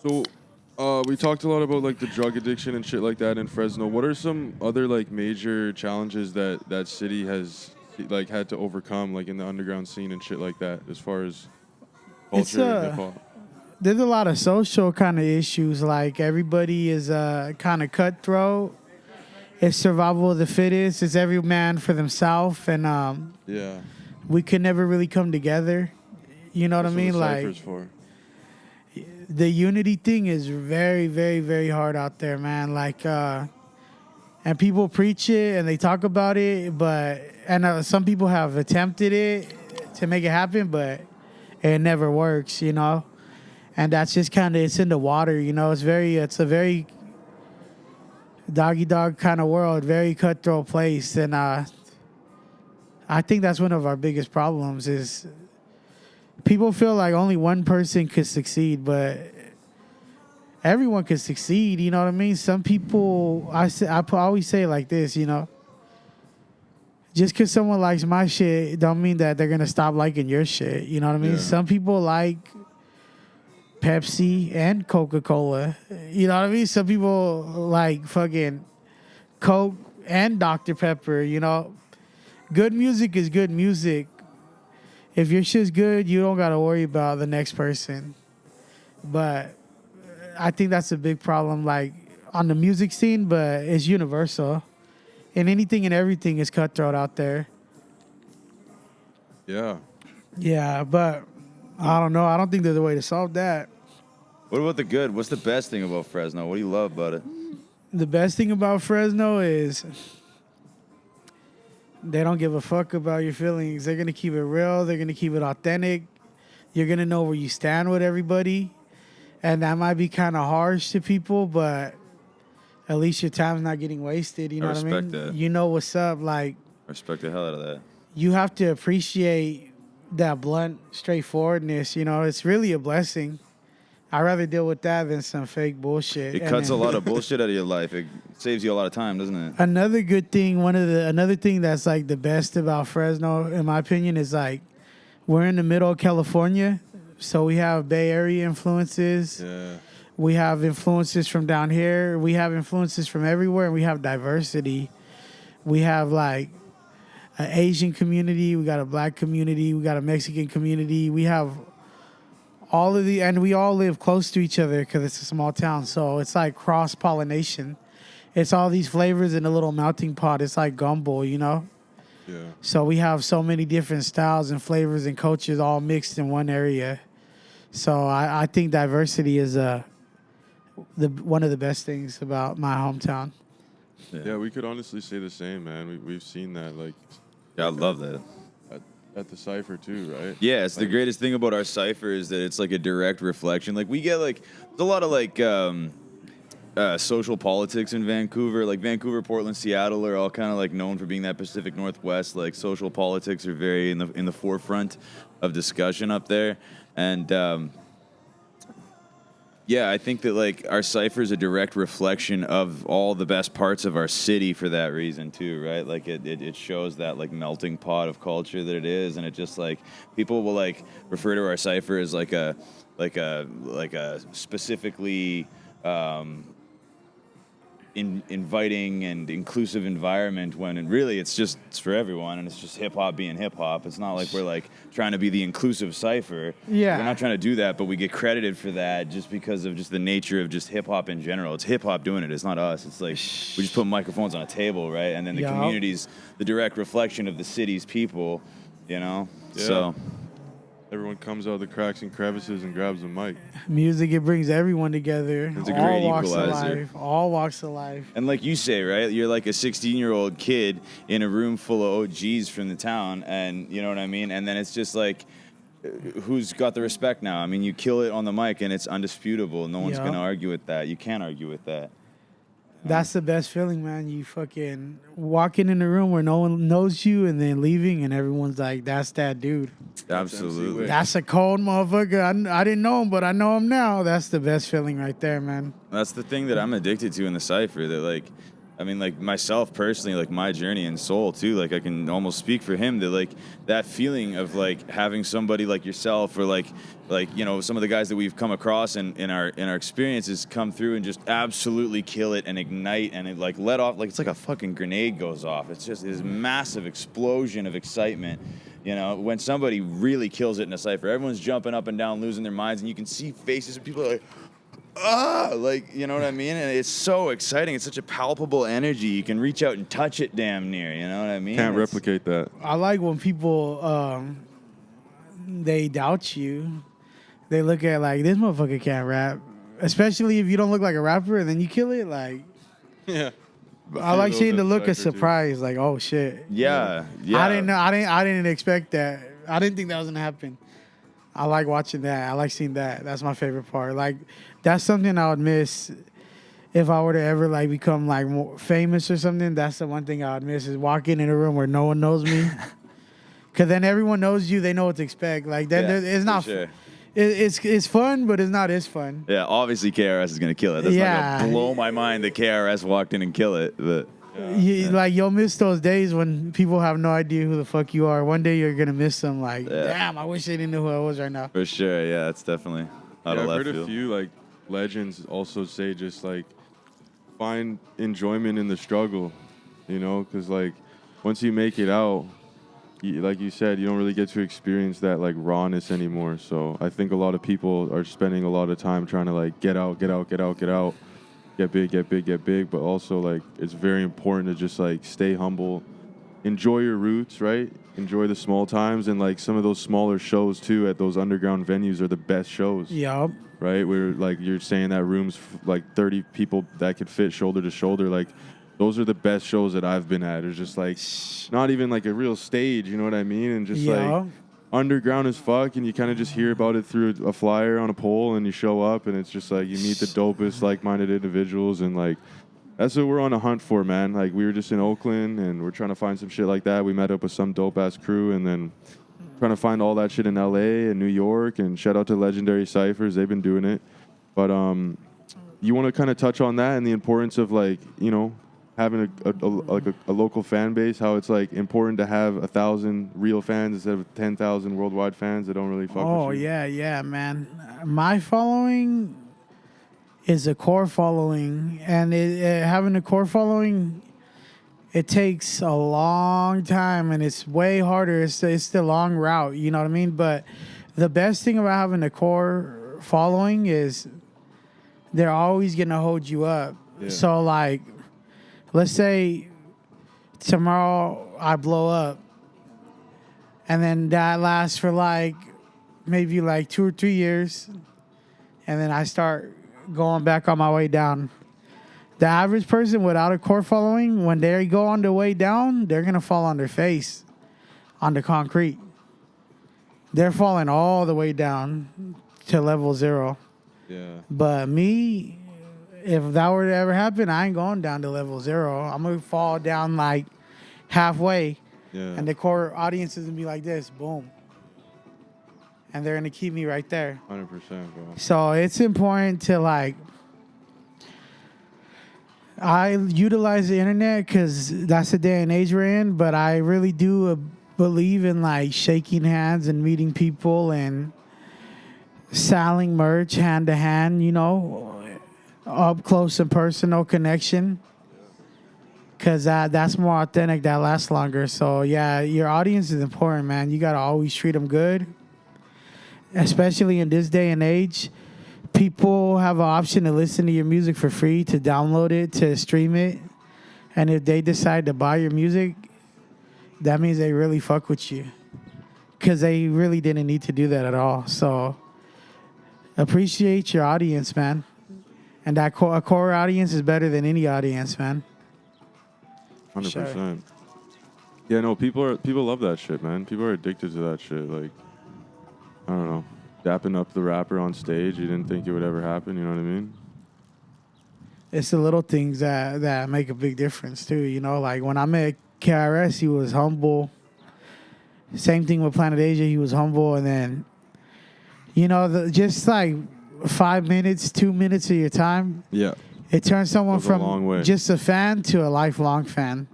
So, we talked a lot about like the drug addiction and shit like that in Fresno. What are some other like major challenges that city has like had to overcome, like in the underground scene and shit like that, as far as It's, culture and hip hop? There's a lot of social kind of issues. Like everybody is kind of cutthroat. It's survival of the fittest. It's every man for themselves, and Yeah. we could never really come together. You know what I That's mean? the Like cypher's for. the unity thing is very, very, very hard out there, man. Like, and people preach it and they talk about it, but some people have attempted it to make it happen, but it never works, you know. And that's just kind of, it's in the water, you know. It's a very doggy dog kind of world, very cutthroat place, and I think that's one of our biggest problems is people feel like only one person could succeed, but everyone could succeed. You know what I mean? Some people, I always say it like this, you know, just because someone likes my shit don't mean that they're gonna stop liking your shit. You know what I mean? Yeah. Some people like Pepsi and Coca-Cola. You know what I mean? Some people like fucking Coke and Dr. Pepper, you know? good music is good music. If your shit's good, you don't gotta worry about the next person. But I think that's a big problem, like on the music scene. But it's universal, and anything and everything is cutthroat out there. Yeah. Yeah, but I don't know. I don't think there's a way to solve that. What about the good? What's the best thing about Fresno? What do you love about it? The best thing about Fresno is they don't give a fuck about your feelings. They're gonna keep it real. They're gonna keep it authentic. You're gonna know where you stand with everybody, and that might be kind of harsh to people, but at least your time's not getting wasted. You know what I mean? respect that. You know what's up. Like I respect the hell out of that. you have to appreciate that blunt straightforwardness. You know, it's really a blessing. I'd rather deal with that than some fake bullshit. It And cuts a then- lot of bullshit out of your life. It saves you a lot of time, doesn't it? Another good thing, another thing that's like the best about Fresno, in my opinion, is like we're in the middle of California, so we have Bay Area influences. Yeah. We have influences from down here. We have influences from everywhere, and we have diversity. We have like an Asian community. We got a black community. We got a Mexican community. We have all of the, and we all live close to each other because it's a small town. So it's like cross pollination. It's all these flavors in a little melting pot. It's like gumbo, you know. Yeah. So we have so many different styles and flavors and cultures all mixed in one area. So I think diversity is one of the best things about my hometown. Yeah, we could honestly say the same, man. We've seen that, like, Yeah, I love that. at the Cypher, too, right? Yeah, it's the Like- greatest thing about our cipher is that it's like a direct reflection. Like we get like there's a lot of like social politics in Vancouver. Like Vancouver, Portland, Seattle are all kind of like known for being that Pacific Northwest. Like social politics are very in the forefront of discussion up there. And yeah, I think that like our cipher is a direct reflection of all the best parts of our city for that reason too, right? Like it shows that like melting pot of culture that it is, and it just like people will like refer to our cipher as like a specifically inviting and inclusive environment when really it's for everyone, and it's just hip hop being hip hop. It's not like we're like trying to be the inclusive cipher. Yeah. We're not trying to do that, but we get credited for that just because of just the nature of just hip hop in general. It's hip hop doing it. It's not us. It's like we just put microphones on a table, right? And then the Yup. community's the direct reflection of the city's people, you know? Yeah. So Everyone comes out of the cracks and crevices and grabs a mic. Music, it brings everyone together. It's a all great walks of equalizer. life. All walks of life. And like you say, right? You're like a 16-year-old kid in a room full of OGs from the town, and you know what I mean? And then it's just like, who's got the respect now? I mean, you kill it on the mic, and it's undisputable. No one's Yeah. going to argue with that. You can't argue with that. That's the best feeling, man. You fucking walking in a room where no one knows you and then leaving and everyone's like, that's that dude. Absolutely. Wicks. That's a cold motherfucker. I didn't know him, but I know him now. That's the best feeling right there, man. That's the thing that I'm addicted to in the cipher. That like, I mean, like myself personally, like my journey in soul too. Like I can almost speak for him that like that feeling of like having somebody like yourself or like you know some of the guys that we've come across in our experiences come through and just absolutely kill it and ignite and it like let off like it's like a fucking grenade goes off. It's just this massive explosion of excitement. You know, when somebody really kills it in a cipher, everyone's jumping up and down, losing their minds, and you can see faces of people like. Like, you know what I mean? And it's so exciting. It's such a palpable energy. You can reach out and touch it damn near, you know what I mean? Can't It's- replicate that. I like when people, they doubt you. They look at like, this motherfucker can't rap. Especially if you don't look like a rapper and then you kill it. Like, Yeah. I like seeing the look of surprise. Like, oh shit. Yeah. I didn't expect that. I didn't think that was gonna happen. I like watching that. I like seeing that. That's my favorite part. Like, that's something I would miss if I were to ever like become like more famous or something. That's the one thing I would miss is walking in a room where no one knows me. Cause then everyone knows you. They know what to expect. Like then it's not. Sure. It's fun, but it's not as fun. Yeah, obviously KRS is going to kill it. That's not Yeah. going to blow my mind that KRS walked in and kill it. But Like you'll miss those days when people have no idea who the fuck you are. One day you're gonna miss them. Like, damn, I wish they didn't know who I was right now. for sure, yeah, it's definitely out Yeah, of I've left heard field. a few like legends also say just like find enjoyment in the struggle, you know, because like once you make it out, like you said, you don't really get to experience that like rawness anymore. So I think a lot of people are spending a lot of time trying to like get out, get big, get big. But also like it's very important to just like stay humble, enjoy your roots, right? Enjoy the small times, and like some of those smaller shows too at those underground venues are the best shows. Yup. Right? Where like you're saying that rooms like 30 people that could fit shoulder to shoulder, like. Those are the best shows that I've been at. It's just like not even like a real stage, you know what I mean? And just like underground as fuck, and you kind of just hear about it through a flyer on a pole, and you show up, and it's just like you meet the dopest like-minded individuals, and like that's what we're on a hunt for, man. Like we were just in Oakland, and we're trying to find some shit like that. We met up with some dope-ass crew, and then trying to find all that shit in L.A. and New York, and shout out to Legendary Cyphers. They've been doing it. But you want to kind of touch on that and the importance of like, you know, having a local fan base, how it's like important to have 1,000 real fans instead of 10,000 worldwide fans that don't really fuck with you. Oh, yeah, man. My following is a core following, and having a core following, it takes a long time, and it's way harder. It's the long route, you know what I mean? But the best thing about having a core following is they're always going to hold you up. Yeah. So, like, let's say tomorrow I blow up, and then that lasts for like maybe like 2 or 3 years, and then I start going back on my way down. The average person without a core following, when they go on the way down, they're going to fall on their face on the concrete. They're falling all the way down to level 0. Yeah. But me, if that were to ever happen, I ain't going down to level 0. I'm going to fall down like halfway. Yeah. And the core audience is going to be like this. Boom. And they're going to keep me right there. 100%, bro. So it's important to like, I utilize the internet because that's the day and age we're in, but I really do believe in like shaking hands and meeting people and selling merch hand to hand, you know, up close and personal connection, because that's more authentic, that lasts longer. So yeah, your audience is important, man. You got to always treat them good, especially in this day and age. People have an option to listen to your music for free, to download it, to stream it, and if they decide to buy your music, that means they really fuck with you, because they really didn't need to do that at all. So appreciate your audience, man. And that core audience is better than any audience, man. 100%. Sure. Yeah, no, people love that shit, man. People are addicted to that shit. Like, I don't know, dapping up the rapper on stage. You didn't think it would ever happen. You know what I mean? It's the little things that make a big difference too. You know, like when I met KRS, he was humble. Same thing with Planet Asia. He was humble, and then, you know, just like 5 minutes, 2 minutes of your time. Yeah. It turns someone from just a fan to a lifelong fan.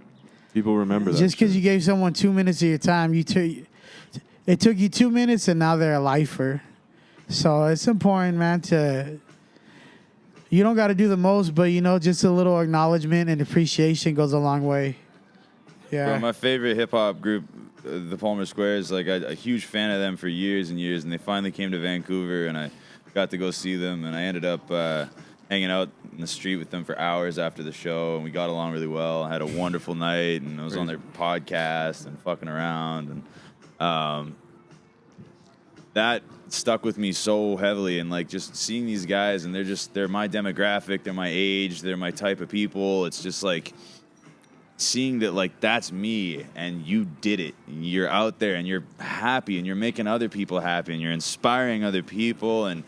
People remember that. Just because you gave someone 2 minutes of your time, it took you 2 minutes, and now they're a lifer. So it's important, man, you don't got to do the most, but, you know, just a little acknowledgement and appreciation goes a long way. Yeah. Bro, my favorite hip-hop group, the Palmer Squares, like, I'm a huge fan of them for years and years, and they finally came to Vancouver, and I got to go see them, and I ended up hanging out in the street with them for hours after the show, and we got along really well. I had a wonderful night, and I was on their podcast and fucking around, and that stuck with me so heavily. And like just seeing these guys, and they're my demographic, they're my age, they're my type of people. It's just like seeing that, like, that's me, and you did it, and you're out there, and you're happy, and you're making other people happy, and you're inspiring other people, and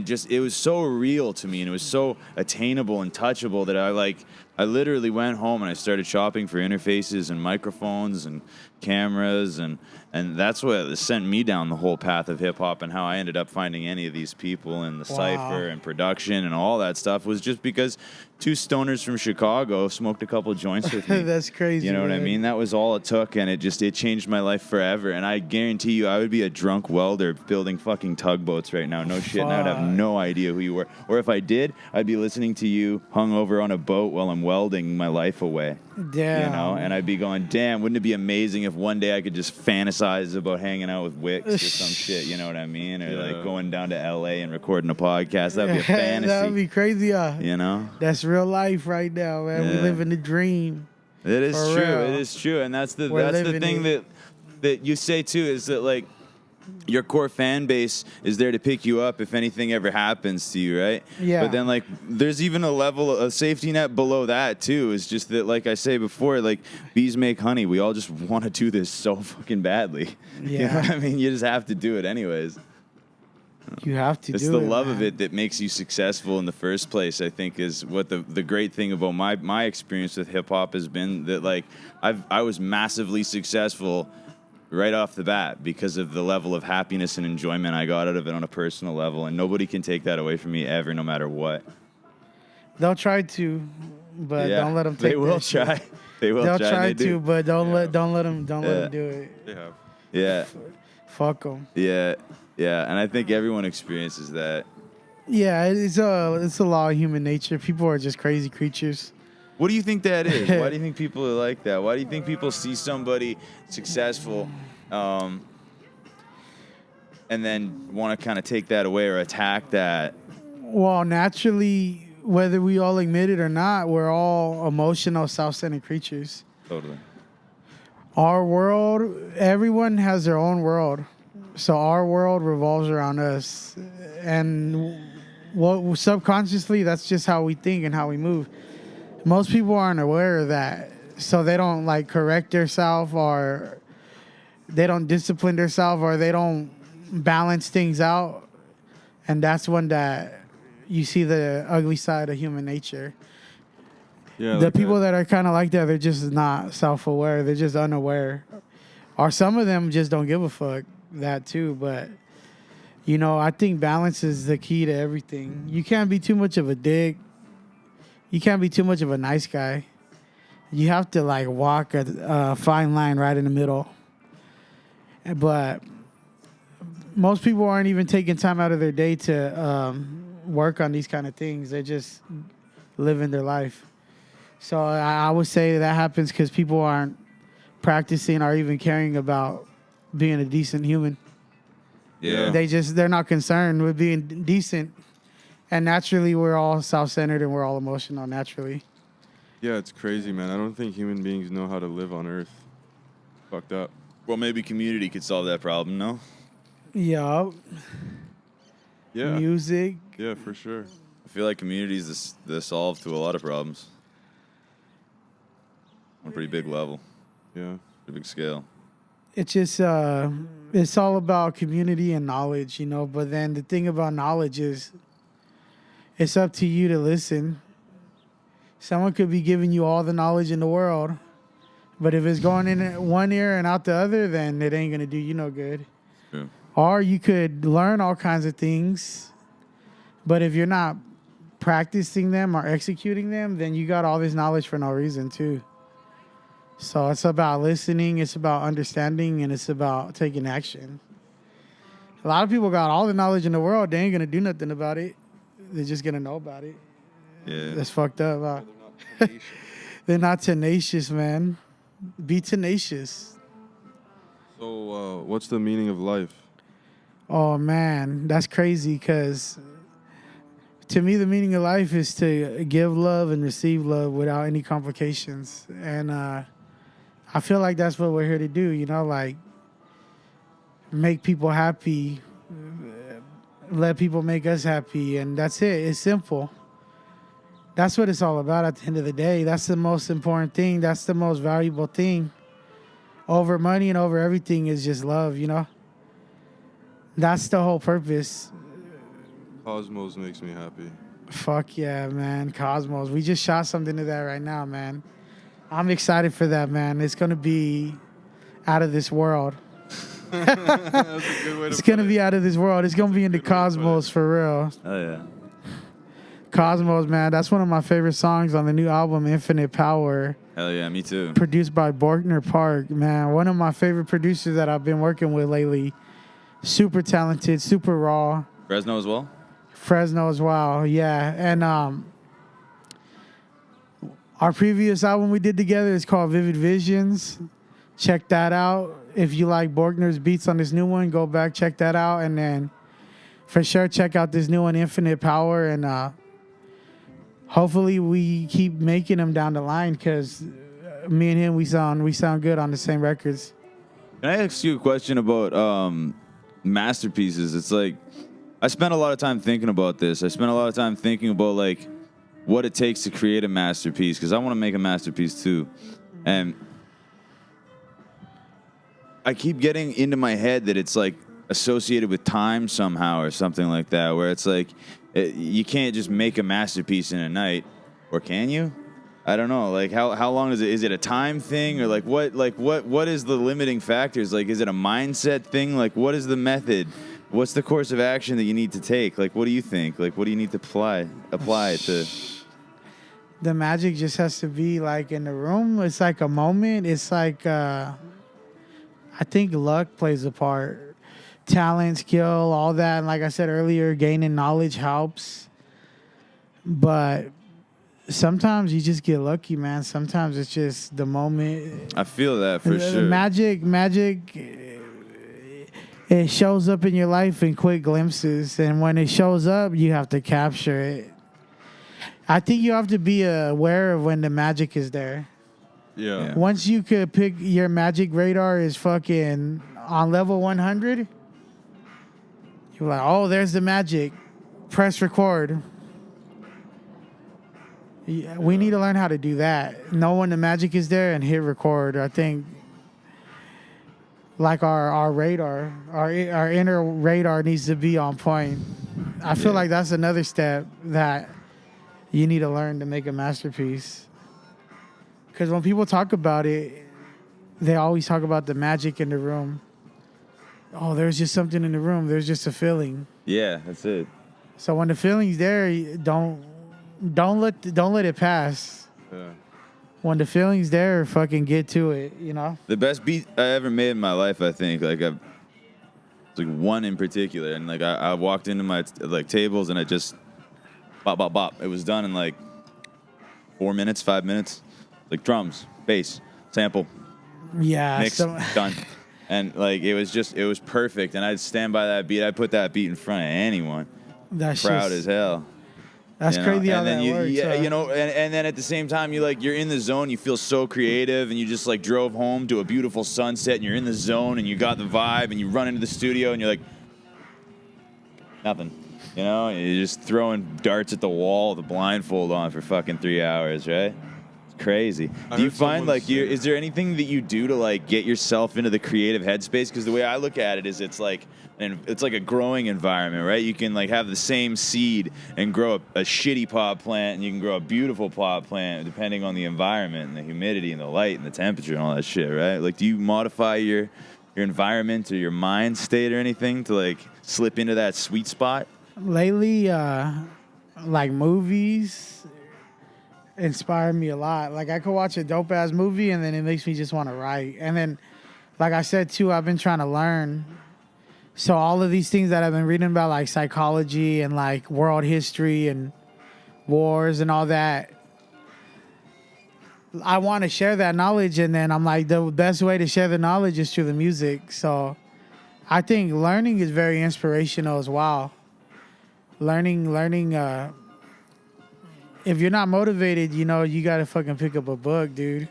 just, it was so real to me, and it was so attainable and touchable that I literally went home and I started shopping for interfaces and microphones and cameras, and that's what sent me down the whole path of hip-hop, and how I ended up finding any of these people in the cypher and production and all that stuff was just because two stoners from Chicago smoked a couple joints with me. That's crazy. You know what I mean? That was all it took, and it changed my life forever. And I guarantee you, I would be a drunk welder building fucking tugboats right now. No shit, and I'd have no idea who you were. Or if I did, I'd be listening to you hungover on a boat while I'm welding my life away. Damn. You know, and I'd be going, damn, wouldn't it be amazing if one day I could just fantasize about hanging out with Wicks or some shit, you know what I mean? Or like going down to LA and recording a podcast. That'd be a fantasy. That'd be crazy, you know? That's real life right now, man. We live in the dream. It is For true. real. It is true. And that's the thing it. that you say too, is that like your core fan base is there to pick you up if anything ever happens to you, right? Yeah. But then like there's even a level of safety net below that too. It's just that, like I say before, like bees make honey. We all just want to do this so fucking badly. Yeah. You know what I mean? You just have to do it anyways. You have to It's do the it, love of man. it that makes you successful in the first place, I think, is what the great thing about my experience with hip hop has been, that like I was massively successful right off the bat because of the level of happiness and enjoyment I got out of it on a personal level, and nobody can take that away from me ever, no matter what. They'll try to, but don't let them take They will that shit. try. They will They'll try. try They to, do. but don't let them do it. They have. Yeah, Fuck them. yeah, yeah. And I think everyone experiences that. Yeah, it's a law of human nature. People are just crazy creatures. What do you think that is? Why do you think people are like that? Why do you think people see somebody successful and then want to kind of take that away or attack that? Well, naturally, whether we all admit it or not, we're all emotional, self-centered creatures. Totally. Our world, everyone has their own world. So our world revolves around us. And subconsciously, that's just how we think and how we move. Most people aren't aware of that. So they don't like correct themselves, or they don't discipline themselves, or they don't balance things out. And that's when that you see the ugly side of human nature. Yeah. The like people that are kind of like that, they're just not self-aware. They're just unaware. Or some of them just don't give a fuck, that too. But, you know, I think balance is the key to everything. You can't be too much of a dick. You can't be too much of a nice guy. You have to, like, walk a fine line right in the middle. But most people aren't even taking time out of their day to work on these kind of things. They're just living their life. So I would say that happens because people aren't practicing or even caring about being a decent human. Yeah. They're not concerned with being decent. And naturally, we're all self-centered and we're all emotional naturally. Yeah, it's crazy, man. I don't think human beings know how to live on Earth. Fucked up. Well, maybe community could solve that problem, no? Yeah. Yeah. Music. Yeah, for sure. I feel like community is the solve to a lot of problems. On a pretty big level, Yeah. pretty big scale. It's just, it's all about community and knowledge, you know. But then the thing about knowledge is it's up to you to listen. Someone could be giving you all the knowledge in the world, but if it's going in one ear and out the other, then it ain't going to do you no good. Yeah. Or you could learn all kinds of things, but if you're not practicing them or executing them, then you got all this knowledge for no reason too. So it's about listening, it's about understanding, and it's about taking action. A lot of people got all the knowledge in the world. They ain't going to do nothing about it. They're just going to know about it. Yeah. That's fucked up. They're not tenacious, man. Be tenacious. So, what's the meaning of life? Oh, man. That's crazy because to me, the meaning of life is to give love and receive love without any complications. And I feel like that's what we're here to do, you know, like make people happy, let people make us happy, and that's it. It's simple. That's what it's all about at the end of the day. That's the most important thing. That's the most valuable thing. Over money and over everything is just love, you know? That's the whole purpose. Cosmos makes me happy. Fuck yeah, man. Cosmos. We just shot something to that right now, man. I'm excited for that, man. It's going to be out of this world. That's a good way It's going to be out of this world. It's going to be in the cosmos for real. Oh, yeah. Cosmos, man. That's one of my favorite songs on the new album, Infinite Power, Hell yeah, me too. produced by Borkner Park, man. One of my favorite producers that I've been working with lately. Super talented, super raw. Fresno as well? Fresno as well, yeah. And Our previous album we did together is called Vivid Visions. Check that out. If you like Borgner's beats on this new one, go back, check that out. And then for sure, check out this new one, Infinite Power. And hopefully we keep making them down the line, because me and him, we sound good on the same records. Can I ask you a question about masterpieces? It's like, I spent a lot of time thinking about this. I spent a lot of time thinking about like what it takes to create a masterpiece, because I want to make a masterpiece too. And I keep getting into my head that it's like associated with time somehow or something like that, where it's like you can't just make a masterpiece in a night, or can you? I don't know. Like how long is it? Is it a time thing, or what is the limiting factors? Like, is it a mindset thing? Like, what is the method? What's the course of action that you need to take? Like, what do you think? Like, what do you need to apply to? The magic just has to be like in the room. It's like a moment. It's like I think luck plays a part. Talent, skill, all that. And like I said earlier, gaining knowledge helps. But sometimes you just get lucky, man. Sometimes it's just the moment. I feel that for sure. Magic, it shows up in your life in quick glimpses. And when it shows up, you have to capture it. I think you have to be aware of when the magic is there. Yeah. Once you could pick your magic radar is fucking on level 100, you're like, oh, there's the magic. Press record. Yeah, we need to learn how to do that. Know when the magic is there and hit record. I think like our radar, our inner radar needs to be on point. I feel like that's another step that you need to learn to make a masterpiece. Because when people talk about it, they always talk about the magic in the room. Oh, there's just something in the room. There's just a feeling. Yeah, that's it. So when the feeling's there, don't let it pass. Yeah. When the feeling's there, fucking get to it, you know? The best beat I ever made in my life, I think. Like, it's like one in particular. And like I walked into my like tables and I just bop, bop, bop. It was done in like 4 minutes, 5 minutes. Like drums, bass, sample, Yeah. mix, done. And like it was perfect. And I'd stand by that beat. I'd put that beat in front of anyone. That's Proud as hell. That's You know? crazy how And then that works. yeah, you know, and then at the same time, you're in the zone. You feel so creative, and you just like drove home to a beautiful sunset, and you're in the zone, and you got the vibe, and you run into the studio, and you're like, nothing. You know, and you're just throwing darts at the wall, with the blindfold on for fucking 3 hours, right? It's crazy. Do you find like is there anything that you do to like get yourself into the creative headspace? Because the way I look at it is it's like a growing environment, right? You can like have the same seed and grow a shitty pot plant, and you can grow a beautiful pot plant depending on the environment and the humidity and the light and the temperature and all that shit, right? Like, do you modify your environment or your mind state or anything to like slip into that sweet spot? Lately, like movies inspire me a lot. Like I could watch a dope ass movie and then it makes me just want to write. And then, like I said too, I've been trying to learn. So all of these things that I've been reading about, like psychology and like world history and wars and all that, I want to share that knowledge. And then I'm like, the best way to share the knowledge is through the music. So I think learning is very inspirational as well. Learning, if you're not motivated, you know, you got to fucking pick up a book, dude.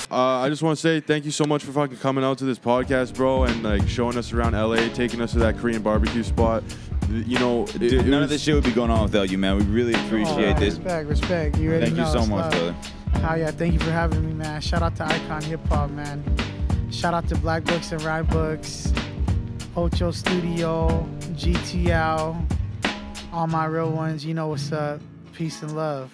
I just want to say thank you so much for fucking coming out to this podcast, bro, and like showing us around LA, taking us to that Korean barbecue spot. You know, None of this shit would be going on without you, man. We really appreciate this. Respect. You already Thank you know, so it's much, love. brother. Oh, yeah, thank you for having me, man. Shout out to Icon Hip Hop, man. Shout out to Black Books and Ride Books, Ocho Studio, GTL, all my real ones. You know what's up. Peace and love.